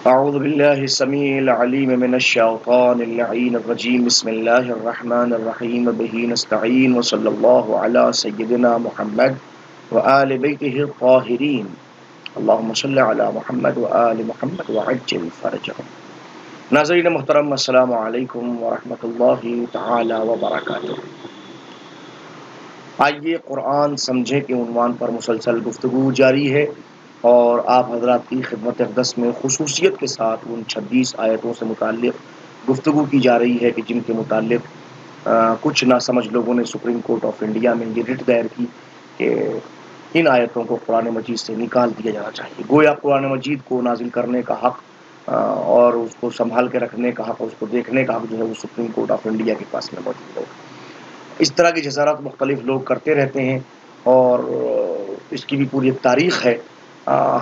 أعوذ بالله السميع العليم من الشيطان اللعين الرجيم بسم الله الرحمن الرحيم به نستعين وصلى الله على سيدنا محمد وآل بيته الطاهرين اللهم صل على محمد وآل محمد وعجل فرجهم. ناظرین محترم، السلام علیکم ورحمۃ اللہ تعالی وبرکاتہ. آئیے قرآن سمجھے کے عنوان پر مسلسل گفتگو جاری ہے، اور آپ حضرات کی خدمت اقدس میں خصوصیت کے ساتھ ان 26 آیتوں سے متعلق گفتگو کی جا رہی ہے کہ جن کے متعلق کچھ ناسمجھ لوگوں نے سپریم کورٹ آف انڈیا میں یہ رٹ دائر کی کہ ان آیتوں کو قرآن مجید سے نکال دیا جانا چاہیے. گویا قرآن مجید کو نازل کرنے کا حق اور اس کو سنبھال کے رکھنے کا حق، اس کو دیکھنے کا حق جو ہے وہ سپریم کورٹ آف انڈیا کے پاس میں موجود ہے. اس طرح کی جسارت مختلف لوگ کرتے رہتے ہیں اور اس کی بھی پوری ایک تاریخ ہے.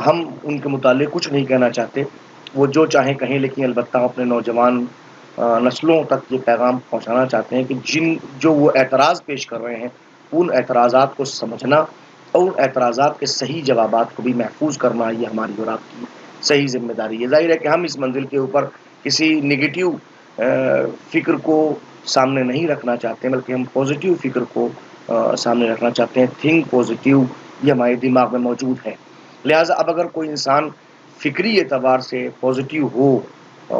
ہم ان کے متعلق کچھ نہیں کہنا چاہتے، وہ جو چاہیں کہیں، لیکن البتہ اپنے نوجوان نسلوں تک یہ پیغام پہنچانا چاہتے ہیں کہ جو وہ اعتراض پیش کر رہے ہیں ان اعتراضات کو سمجھنا اور ان اعتراضات کے صحیح جوابات کو بھی محفوظ کرنا یہ ہماری اور آپ کی صحیح ذمہ داری ہے. ظاہر ہے کہ ہم اس منزل کے اوپر کسی نگیٹو فکر کو سامنے نہیں رکھنا چاہتے، بلکہ ہم پازیٹیو فکر کو سامنے رکھنا چاہتے ہیں. تھنک پازیٹیو یہ ہمارے دماغ میں موجود ہے. لہٰذا اب اگر کوئی انسان فکری اعتبار سے پازیٹیو ہو،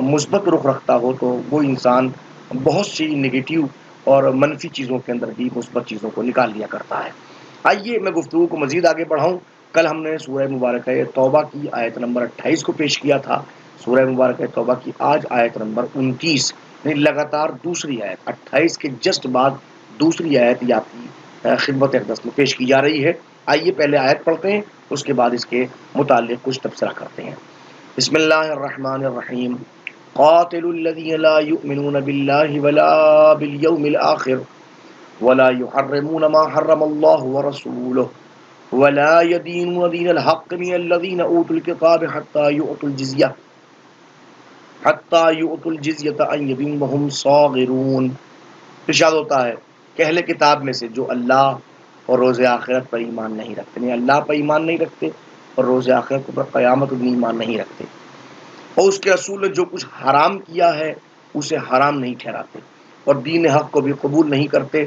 مثبت رخ رکھتا ہو، تو وہ انسان بہت سی نگیٹیو اور منفی چیزوں کے اندر بھی مثبت چیزوں کو نکال لیا کرتا ہے. آئیے میں گفتگو کو مزید آگے بڑھاؤں. کل ہم نے سورہ مبارکہ توبہ کی آیت نمبر 28 کو پیش کیا تھا. سورہ مبارکہ توبہ کی آج آیت نمبر 29، یعنی لگاتار دوسری آیت، 28 کے جسٹ بعد دوسری آیت یہ آپ کی خدمت اقدس میں پیش کی جا رہی ہے. آئیے پہلے آیت پڑھتے ہیں، اس کے بعد اس کے متعلق کچھ تبصرہ کرتے ہیں. بسم اللہ الرحمن الرحیم. قاتل الذین لا یؤمنون باللہ ولا بالیوم الآخر ولا يحرمون ما حرم اللہ ورسولہ ولا يدينون دين الحق من الذين اوتوا الكتاب حتى يؤتوا الجزية عن يد وهم صاغرون. ارشاد ہوتا ہے کہ اہل کتاب میں سے جو اللہ اور روز آخرت پر ایمان نہیں رکھتے، نہیں اللہ پر ایمان نہیں رکھتے اور روز آخرت پر قیامت میں ایمان نہیں رکھتے، اور اس کے رسول نے جو کچھ حرام کیا ہے اسے حرام نہیں ٹھہراتے اور دین حق کو بھی قبول نہیں کرتے،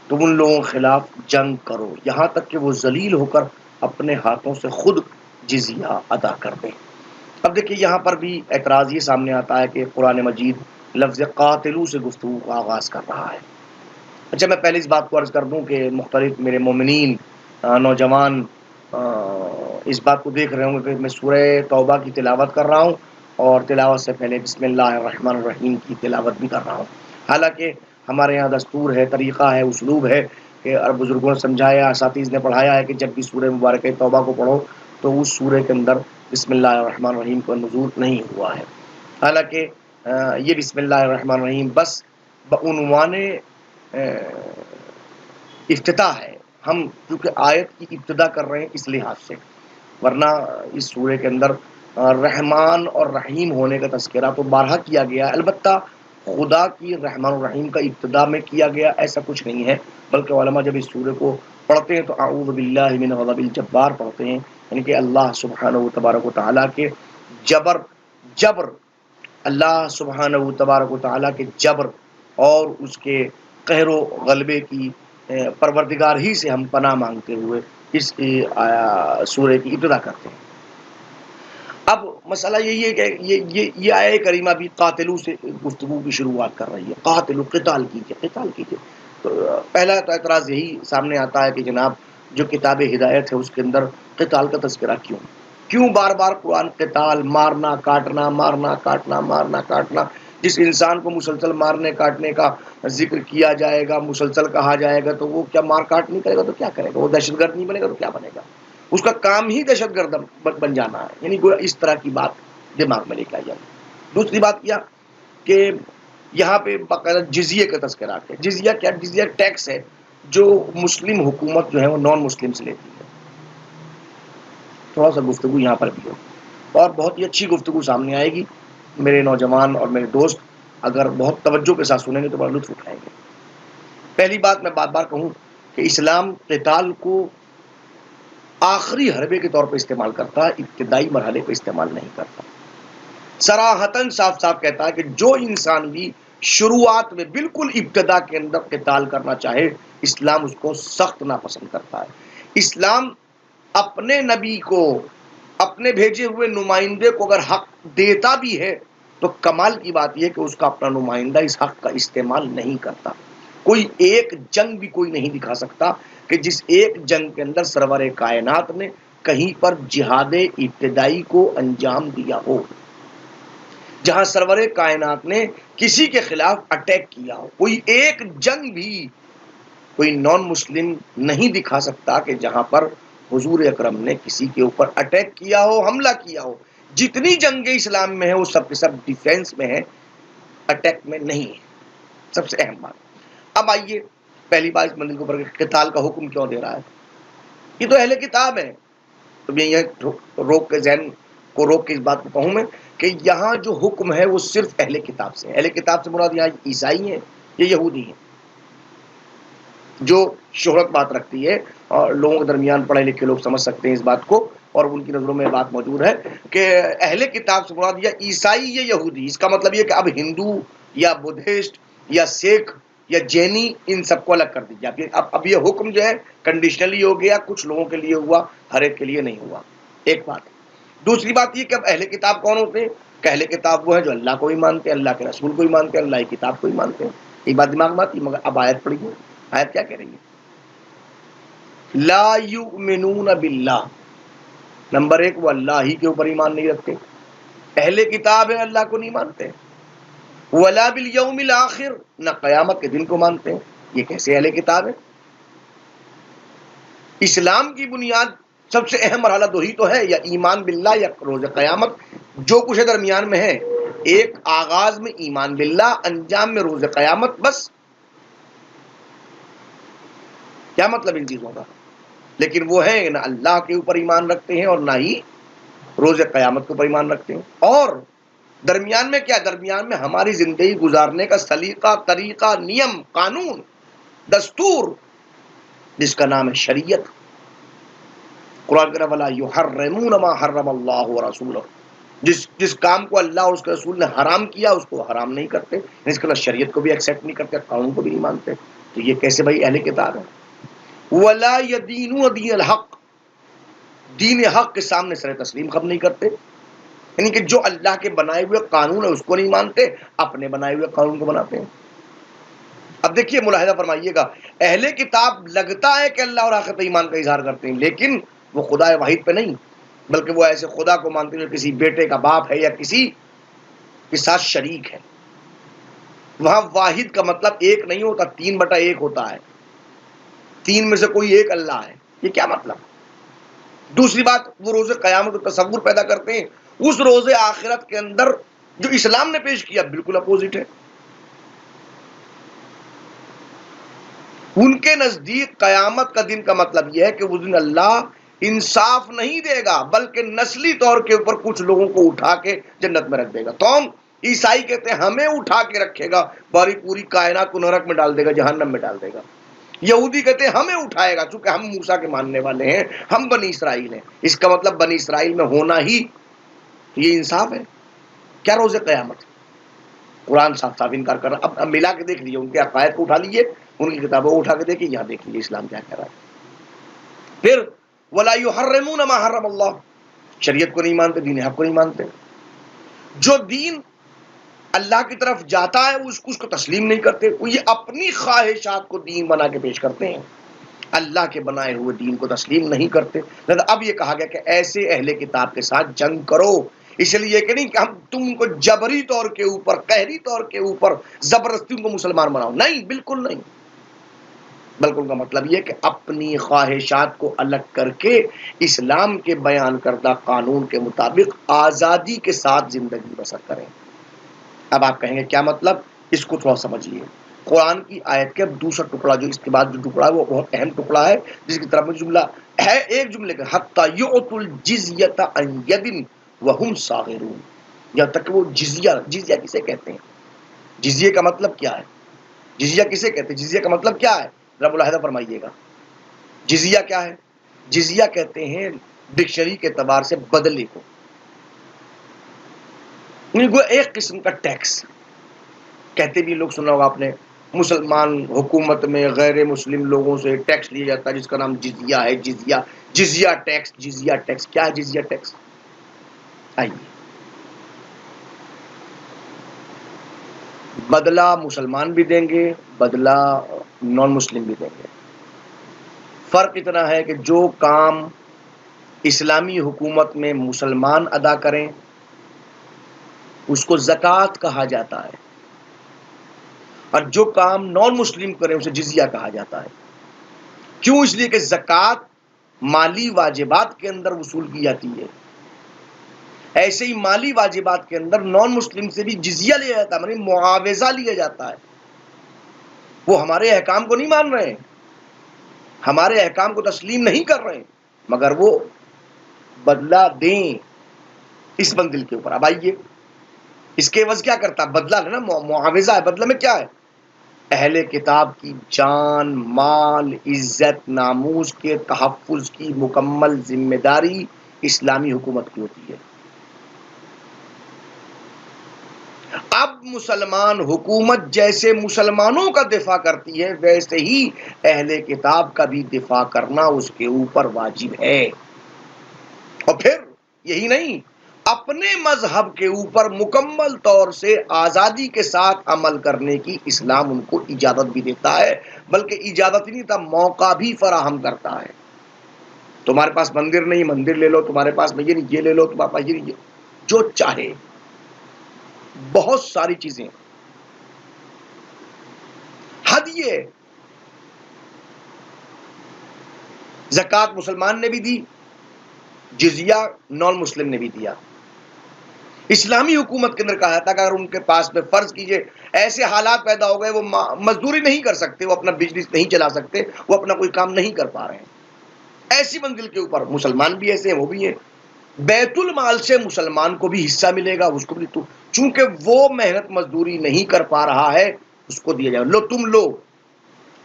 تو ان لوگوں کے خلاف جنگ کرو یہاں تک کہ وہ ذلیل ہو کر اپنے ہاتھوں سے خود جزیہ ادا کر دیں. اب دیکھیے یہاں پر بھی اعتراض یہ سامنے آتا ہے کہ قرآن مجید لفظ قاتلو سے گفتگو کا آغاز کر رہا ہے. اچھا، میں پہلے اس بات کو عرض کر دوں کہ مختلف میرے مومنین نوجوان اس بات کو دیکھ رہے ہوں گے کہ میں سورہ توبہ کی تلاوت کر رہا ہوں اور تلاوت سے پہلے بسم اللہ الرحمن الرحیم کی تلاوت بھی کر رہا ہوں. حالانکہ ہمارے یہاں دستور ہے، طریقہ ہے، اسلوب ہے کہ بزرگوں نے سمجھایا، اساتذہ نے پڑھایا ہے کہ جب بھی سورہ مبارکہ توبہ کو پڑھو تو اس سورہ کے اندر بسم اللہ الرحمن الرحیم کا نزول نہیں ہوا ہے. حالانکہ یہ بسم اللہ الرحمن الرحیم بس بعنوان افتتاح ہے، ہم کیونکہ آیت کی ابتدا کر رہے ہیں اس لحاظ سے، ورنہ اس سورہ کے اندر رحمان اور رحیم ہونے کا تذکرہ تو بارہا کیا گیا ہے. البتہ خدا کی رحمان الرحیم کا ابتدا میں کیا گیا ایسا کچھ نہیں ہے، بلکہ علماء جب اس سورہ کو پڑھتے ہیں تو اعوذ باللہ من غضب الجبار پڑھتے ہیں، یعنی کہ اللہ سبحانہ و تبارک و تعالیٰ کے جبر اللہ سبحانہ و تبارک و تعالیٰ کے جبر اور اس کے قہر و غلبے کی پروردگار ہی سے ہم پناہ مانگتے ہوئے اس سورہ کی ابتدا کرتے ہیں. اب مسئلہ یہی ہے کہ یہ آیہ کریمہ بھی قاتلو سے گفتگو کی شروعات کر رہی ہے. قاتلو، قتال کیجئے. تو پہلا تو اعتراض یہی سامنے آتا ہے کہ جناب جو کتاب ہدایت ہے اس کے اندر قتال کا تذکرہ کیوں بار بار قرآن قتال، مارنا کاٹنا، جس انسان کو مسلسل مارنے کاٹنے کا ذکر کیا جائے گا، مسلسل کہا جائے گا، تو وہ کیا مار کاٹ نہیں کرے گا تو کیا کرے گا؟ وہ دہشت گرد نہیں بنے گا تو کیا بنے گا؟ اس کا کام ہی دہشت گرد بن جانا ہے. یعنی اس طرح کی بات دماغ میں لے کے آئی جائے. دوسری بات کیا کہ یہاں پہ باقاعدہ جزیے کا تذکرہ ہے. جزیہ کیا؟ جزیہ ٹیکس ہے جو مسلم حکومت جو ہے وہ نان مسلم سے لیتی ہے. تھوڑا سا گفتگو یہاں پر بھی ہو اور بہت ہی اچھی گفتگو سامنے آئے گی. میرے نوجوان اور میرے دوست اگر بہت توجہ کے ساتھ سنیں گے تو بڑا لطف اٹھائیں گے. پہلی بات میں بار بار کہوں کہ اسلام قتال کو آخری حربے کے طور پر استعمال کرتا ہے، ابتدائی مرحلے پہ استعمال نہیں کرتا. صراحتاً صاف صاف کہتا ہے کہ جو انسان بھی شروعات میں بالکل ابتدا کے اندر قتال کرنا چاہے، اسلام اس کو سخت ناپسند کرتا ہے۔ اسلام اپنے نبی کو، اپنے بھیجے ہوئے نمائندے کو اگر حق دیتا بھی ہے تو کمال کی بات یہ ہے کہ اس کا اپنا نمائندہ اس حق کا استعمال نہیں کرتا۔ کوئی ایک جنگ بھی کوئی نہیں دکھا سکتا کہ جس ایک جنگ کے اندر سرور کائنات نے کہیں پر جہاد ابتدائی کو انجام دیا ہو، جہاں سرور کائنات نے کسی کے خلاف اٹیک کیا ہو۔ کوئی ایک جنگ بھی کوئی نان مسلم نہیں دکھا سکتا کہ جہاں پر حضور اکرم نے کسی کے اوپر اٹیک کیا ہو، حملہ کیا ہو۔ جتنی جنگیں اسلام میں ہیں وہ سب کے سب ڈیفینس میں ہیں، اٹیک میں نہیں ہے۔ سب سے اہم بات۔ اب آئیے پہلی بات اس منزل کے اوپر، قتال کا حکم کیوں دے رہا ہے؟ یہ تو اہل کتاب ہے۔ تو میں یہ روک کے ذہن کو روک کے اس بات کو کہوں میں کہ یہاں جو حکم ہے وہ صرف اہل کتاب سے ہے۔ اہل کتاب سے مراد یہاں عیسائی ہیں یا یہودی ہیں، جو شہرت بات رکھتی ہے اور لوگوں کے درمیان پڑھے لکھے لوگ سمجھ سکتے ہیں اس بات کو، اور ان کی نظروں میں بات موجود ہے کہ اہل کتاب سے مراد یا عیسائی یا یہودی۔ اس کا مطلب یہ کہ اب ہندو یا بدھسٹ یا سکھ یا جینی ان سب کو الگ کر دیجیے۔ اب یہ حکم جو ہے کنڈیشنلی ہو گیا، کچھ لوگوں کے لیے ہوا، ہر ایک کے لیے نہیں ہوا۔ ایک بات۔ دوسری بات یہ کہ اب اہل کتاب کون ہوتے ہیں؟ کہ اہل کتاب وہ ہیں جو اللہ کو ہی مانتے ہیں، اللہ کے رسول کو ہی مانتے ہیں، اللہ کی کتاب کو ہی مانتے ہیں۔ یہ بات دماغ میں آتی ہے، مگر اب آیت پڑھیے، آیت کیا کہہ رہی ہے؟ لا یؤمنون باللہ، نمبر ایک وہ اللہ ہی کے اوپر ایمان نہیں رکھتے، اہل کتاب ہیں اللہ کو نہیں مانتے، ولا بالیوم الاخر، نہ قیامت کے دن کو مانتے ہیں۔ یہ کیسے اہل کتاب ہے؟ اسلام کی بنیاد سب سے اہم مرحلہ دو ہی تو ہے، یا ایمان باللہ یا روز قیامت۔ جو کچھ درمیان میں ہے، ایک آغاز میں ایمان باللہ، انجام میں روز قیامت، بس۔ کیا مطلب ان چیزوں کا؟ لیکن وہ ہیں نہ اللہ کے اوپر ایمان رکھتے ہیں اور نہ ہی روز قیامت کے اوپر ایمان رکھتے ہیں۔ اور درمیان میں کیا؟ درمیان میں ہماری زندگی گزارنے کا سلیقہ، طریقہ، نیم، قانون، دستور، جس کا نام ہے شریعت۔ قرآن کہہ رہا وَلَا يُحَرِّمُونَ مَا حَرَّمَ اللَّهُ وَرَسُولُهُ، جس کام کو اللہ اور اس کے رسول نے حرام کیا اس کو حرام نہیں کرتے، اس کے اللہ شریعت کو بھی ایکسیپٹ نہیں کرتے، قانون کو بھی نہیں مانتے۔ تو یہ کیسے بھائی اہل کتاب ہے؟ وَلَا يَدِينُونَ دِينَ الْحَقِّ، دین حق کے سامنے سر تسلیم خم نہیں کرتے، یعنی کہ جو اللہ کے بنائے ہوئے قانون ہے اس کو نہیں مانتے، اپنے بنائے ہوئے قانون کو بناتے ہیں۔ اب دیکھیے ملاحظہ فرمائیے گا، اہل کتاب لگتا ہے کہ اللہ اور آخرت ایمان کا اظہار کرتے ہیں، لیکن وہ خدا واحد پہ نہیں، بلکہ وہ ایسے خدا کو مانتے ہیں جو کسی بیٹے کا باپ ہے یا کسی کے ساتھ شریک ہے۔ وہاں واحد کا مطلب ایک نہیں ہوتا، 3/1 ہوتا ہے، 3 میں سے کوئی ایک اللہ ہے۔ یہ کیا مطلب؟ دوسری بات، وہ روز قیامت کا تصور پیدا کرتے ہیں، اس روز آخرت کے اندر جو اسلام نے پیش کیا بالکل اپوزٹ ہے۔ ان کے نزدیک قیامت کا دن کا مطلب یہ ہے کہ اس دن اللہ انصاف نہیں دے گا، بلکہ نسلی طور کے اوپر کچھ لوگوں کو اٹھا کے جنت میں رکھ دے گا۔ تو ہم عیسائی کہتے ہیں ہمیں اٹھا کے رکھے گا، باری پوری کائنات کو نرک میں ڈال دے گا، جہنم میں ڈال دے گا۔ یہودی کہتے ہیں ہمیں اٹھائے گا، چونکہ ہم موسیٰ کے ماننے والے ہیں، ہم بنی اسرائیل ہیں۔ اس کا مطلب بنی اسرائیل میں ہونا ہی یہ انصاف ہے؟ کیا روز قیامت؟ قرآن صاف صاف انکار کر رہا۔ اب ملا کے دیکھ لیجیے، ان کے عقائد کو اٹھا لیجیے، ان کی کتابوں کو اٹھا کے دیکھیے، یہاں دیکھ لیجیے اسلام کیا کہہ رہا ہے۔ پھر وَلَا يُحَرِّمُونَ مَا حَرَّمَ اللَّهُ، شریعت کو نہیں مانتے، دین حق کو نہیں مانتے۔ جو دین اللہ کی طرف جاتا ہے اس کو تسلیم نہیں کرتے، وہ یہ اپنی خواہشات کو دین بنا کے پیش کرتے ہیں، اللہ کے بنائے ہوئے دین کو تسلیم نہیں کرتے۔ لہذا اب یہ کہا گیا کہ ایسے اہل کتاب کے ساتھ جنگ کرو، اس لیے کہ نہیں کہ ہم تم کو جبری طور کے اوپر، قہری طور کے اوپر زبردستی ان کو مسلمان بناؤ، نہیں، بالکل نہیں۔ بلکہ ان کا مطلب یہ کہ اپنی خواہشات کو الگ کر کے اسلام کے بیان کردہ قانون کے مطابق آزادی کے ساتھ زندگی بسر کریں۔ اب آپ کہیں گے کیا مطلب؟ اس کو تھوڑا سمجھیے۔ قرآن کی آیت کے دوسرا ٹکڑا جو اس کے بعد جو ٹکڑا ہے وہ بہت اہم ٹکڑا ہے، جس کی طرف جملہ ہے ایک جملے کا حتی یعطوا الجزیۃ عن ید وہم صاغرون، یہاں تک کہ وہ جزیہ کسے کہتے ہیں؟ جزیے کا مطلب کیا ہے؟ جزیہ کسے کہتے ہیں؟ جزیہ کا مطلب کیا ہے؟ ذرا ملاحظہ فرمائیے گا۔ جزیہ کیا ہے؟ جزیہ کہتے ہیں ڈکشنری کے اعتبار سے بدلے کو۔ ایک قسم کا ٹیکس کہتے بھی لوگ سنا ہوگا آپ نے، مسلمان حکومت میں غیر مسلم لوگوں سے ٹیکس لیا جاتا ہے جس کا نام جزیہ ہے، جزیہ ٹیکس، جزیہ ٹیکس کیا ہے؟ جزیہ ٹیکس آئیے، بدلہ مسلمان بھی دیں گے، بدلہ نان مسلم بھی دیں گے۔ فرق اتنا ہے کہ جو کام اسلامی حکومت میں مسلمان ادا کریں اس کو زکوٰۃ کہا جاتا ہے، اور جو کام نان مسلم کریں اسے جزیہ کہا جاتا ہے۔ کیوں؟ اس لیے کہ زکوٰۃ مالی واجبات کے اندر وصول کی جاتی ہے، ایسے ہی مالی واجبات کے اندر نان مسلم سے بھی جزیہ لیا جاتا ہے، یعنی معاوضہ لیا جاتا ہے۔ وہ ہمارے احکام کو نہیں مان رہے ہیں، ہمارے احکام کو تسلیم نہیں کر رہے ہیں، مگر وہ بدلہ دیں اس منزل کے اوپر۔ اب آئیے، اس کے عوض کیا کرتا ہے؟ بدلہ ہے نا، معاوضہ ہے۔ بدلہ میں کیا ہے؟ اہل کتاب کی جان، مال، عزت، ناموس کے تحفظ کی مکمل ذمہ داری اسلامی حکومت کی ہوتی ہے۔ اب مسلمان حکومت جیسے مسلمانوں کا دفاع کرتی ہے ویسے ہی اہل کتاب کا بھی دفاع کرنا اس کے اوپر واجب ہے۔ اور پھر یہی نہیں، اپنے مذہب کے اوپر مکمل طور سے آزادی کے ساتھ عمل کرنے کی اسلام ان کو اجازت بھی دیتا ہے، بلکہ اجازت نہیں دیتا، موقع بھی فراہم کرتا ہے۔ تمہارے پاس مندر نہیں، مندر لے لو، تمہارے پاس یہ نہیں، یہ لے لو، تمہارے پاس یہ نہیں، جو چاہے، بہت ساری چیزیں۔ حد یہ زکوٰۃ مسلمان نے بھی دی، جزیہ نان مسلم نے بھی دیا۔ اسلامی حکومت کے اندر کہا تھا کہ اگر ان کے پاس میں فرض کیجئے ایسے حالات پیدا ہو گئے، وہ مزدوری نہیں کر سکتے، وہ اپنا بزنس نہیں چلا سکتے، وہ اپنا کوئی کام نہیں کر پا رہے ہیں، ایسی منزل کے اوپر مسلمان بھی ایسے ہیں، وہ بھی ہیں، بیت المال سے مسلمان کو بھی حصہ ملے گا، اس کو بھی، تو چونکہ وہ محنت مزدوری نہیں کر پا رہا ہے اس کو دیا جائے، لو تم لو۔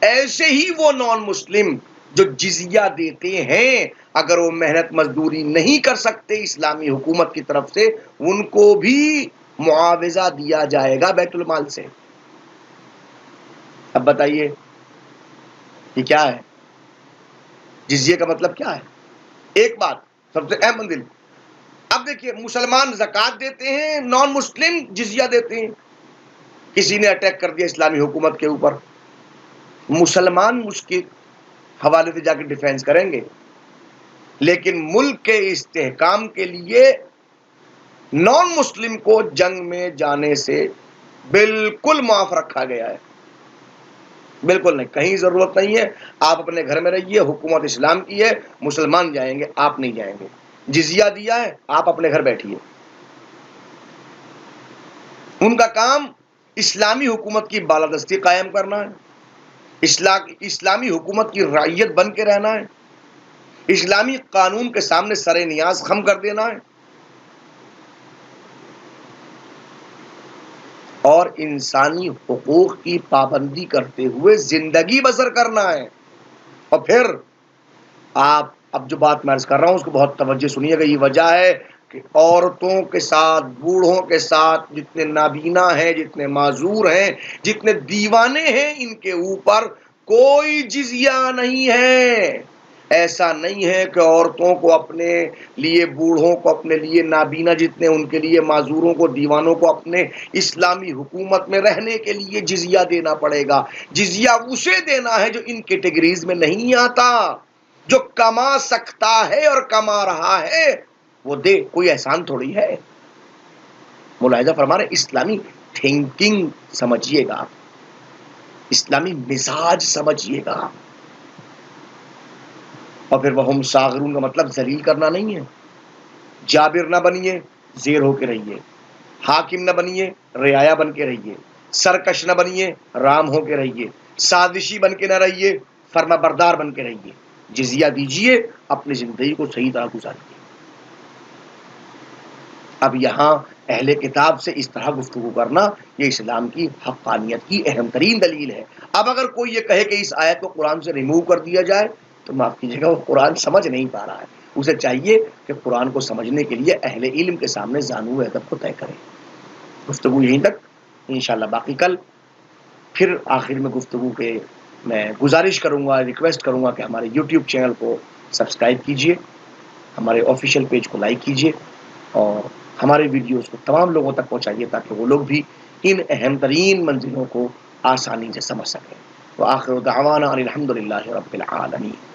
ایسے ہی وہ نان مسلم جو جزیہ دیتے ہیں، اگر وہ محنت مزدوری نہیں کر سکتے اسلامی حکومت کی طرف سے، ان کو بھی معاوضہ دیا جائے گا بیت المال سے۔ اب بتائیے یہ کیا ہے؟ جزیے کا مطلب کیا ہے؟ ایک بات سب سے اہم منزل، اب دیکھیے، مسلمان زکوٰۃ دیتے ہیں، نان مسلم جزیہ دیتے ہیں۔ کسی نے اٹیک کر دیا اسلامی حکومت کے اوپر، مسلمان اس کے حوالے سے جا کے ڈیفینس کریں گے، لیکن ملک کے استحکام کے لیے نان مسلم کو جنگ میں جانے سے بالکل معاف رکھا گیا ہے، بالکل نہیں، کہیں ضرورت نہیں ہے، آپ اپنے گھر میں رہیے، حکومت اسلام کی ہے، مسلمان جائیں گے، آپ نہیں جائیں گے، جزیہ دیا ہے، آپ اپنے گھر بیٹھیے۔ ان کا کام اسلامی حکومت کی بالادستی قائم کرنا ہے، اسلامی حکومت کی رعیت بن کے رہنا ہے، اسلامی قانون کے سامنے سر نیاز خم کر دینا ہے، اور انسانی حقوق کی پابندی کرتے ہوئے زندگی بسر کرنا ہے۔ اور پھر آپ اب جو بات میں عرض کر رہا ہوں اس کو بہت توجہ سنیے گا، یہ وجہ ہے کہ عورتوں کے ساتھ، بوڑھوں کے ساتھ، جتنے نابینا ہیں، جتنے معذور ہیں، جتنے دیوانے ہیں، ان کے اوپر کوئی جزیہ نہیں ہے۔ ایسا نہیں ہے کہ عورتوں کو اپنے لیے، بوڑھوں کو اپنے لیے، نابینا جتنے ان کے لیے، معذوروں کو، دیوانوں کو اپنے اسلامی حکومت میں رہنے کے لیے جزیہ دینا پڑے گا۔ جزیہ اسے دینا ہے جو ان کیٹیگریز میں نہیں آتا، جو کما سکتا ہے اور کما رہا ہے وہ دے، کوئی احسان تھوڑی ہے۔ ملاحظہ فرما رہے، اسلامی تھنکنگ سمجھیے گا، اسلامی مزاج سمجھیے گا۔ اور پھر وہم صاغرون کا مطلب ذلیل کرنا نہیں ہے، جابر نہ بنیے، زیر ہو کے رہیے، حاکم نہ بنیے، رعایا بن کے رہیے، سرکش نہ بنیے، رام ہو کے رہیے، سازشی بن کے نہ رہیے، فرما بردار بن کے رہیے، جزیہ دیجئے، اپنی زندگی کو صحیح طرح گزاریے۔ اب یہاں اہل کتاب سے اس طرح گفتگو کرنا یہ اسلام کی حقانیت کی اہم ترین دلیل ہے۔ اب اگر کوئی یہ کہے کہ اس آیت کو قرآن سے ریموو کر دیا جائے تو معاف کیجیے گا، وہ قرآن سمجھ نہیں پا رہا ہے، اسے چاہیے کہ قرآن کو سمجھنے کے لیے اہل علم کے سامنے زانو ادب کو طے کرے۔ گفتگو یہیں تک، انشاءاللہ باقی کل پھر آخر میں گفتگو کے میں گزارش کروں گا، ریکویسٹ کروں گا کہ ہمارے یوٹیوب چینل کو سبسکرائب کیجئے، ہمارے آفیشیل پیج کو لائک کیجئے اور ہمارے ویڈیوز کو تمام لوگوں تک پہنچائیے تاکہ وہ لوگ بھی ان اہم ترین منزلوں کو آسانی سے سمجھ سکیں۔ وآخر دعوانا ان الحمد للہ رب العالمین۔